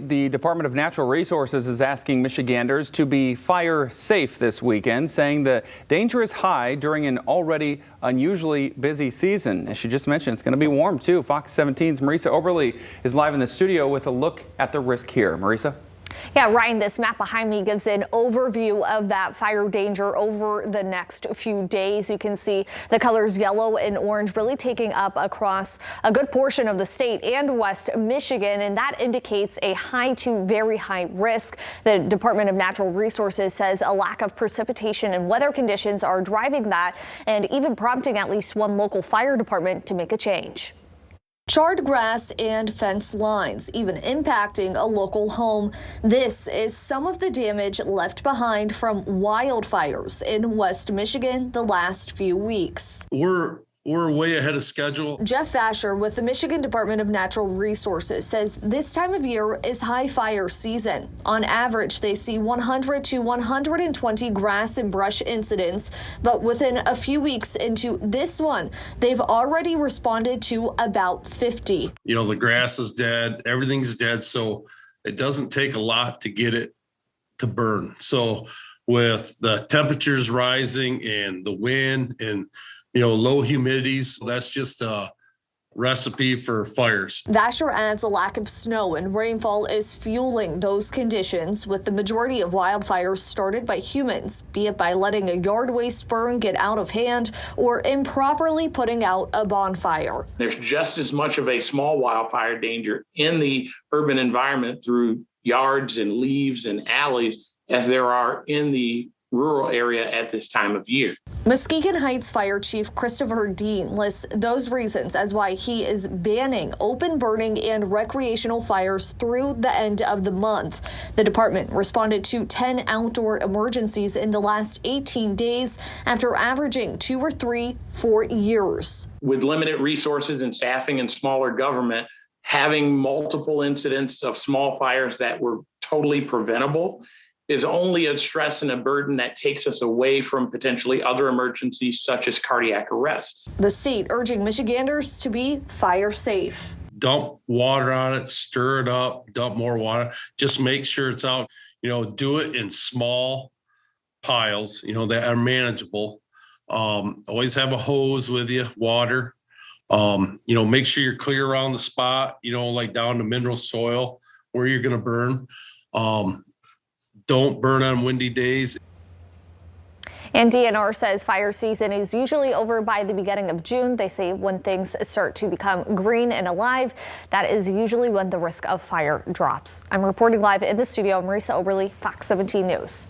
The Department of Natural Resources is asking Michiganders to be fire safe this weekend, saying the danger is high during an already unusually busy season. As she just mentioned, it's going to be warm too. Fox 17's MARISA Oberle is live in the studio with a look at the risk here. MARISA? Yeah, Ryan, this map behind me gives an overview of that fire danger over the next few days. You can see the colors yellow and orange really taking up across a good portion of the state and West Michigan, and that indicates a high to very high risk. The Department of Natural Resources says a lack of precipitation and weather conditions are driving that and even prompting at least one local fire department to make a change. Charred grass and fence lines, even impacting a local home. This is some of the damage left behind from wildfires in West Michigan the last few weeks. We're way ahead of schedule. Jeff Asher with the Michigan Department of Natural Resources says this time of year is high fire season. On average, they see 100 to 120 grass and brush incidents, but within a few weeks into this one, they've already responded to about 50. You know, the grass is dead, everything's dead, so it doesn't take a lot to get it to burn. So with the temperatures rising and the wind and low humidities, that's just a recipe for fires. Vasher adds a lack of snow and rainfall is fueling those conditions, with the majority of wildfires started by humans, be it by letting a yard waste burn get out of hand or improperly putting out a bonfire. There's just as much of a small wildfire danger in the urban environment through yards and leaves and alleys as there are in the rural area at this time of year. Muskegon Heights Fire Chief Christopher Dean lists those reasons as why he is banning open burning and recreational fires through the end of the month. The department responded to 10 outdoor emergencies in the last 18 days after averaging 2 or 3 for years. With limited resources and staffing and smaller government, having multiple incidents of small fires that were totally preventable is only a stress and a burden that takes us away from potentially other emergencies such as cardiac arrest. The state urging Michiganders to be fire safe. Dump water on it, stir it up, dump more water. Just make sure it's out. Do it in small piles, that are manageable. Always have a hose with you, water. Make sure you're clear around the spot, like down to mineral soil where you're going to burn. Don't burn on windy days. And DNR says fire season is usually over by the beginning of June. They say when things start to become green and alive, that is usually when the risk of fire drops. I'm reporting live in the studio. MARISA Oberle, Fox 17 News.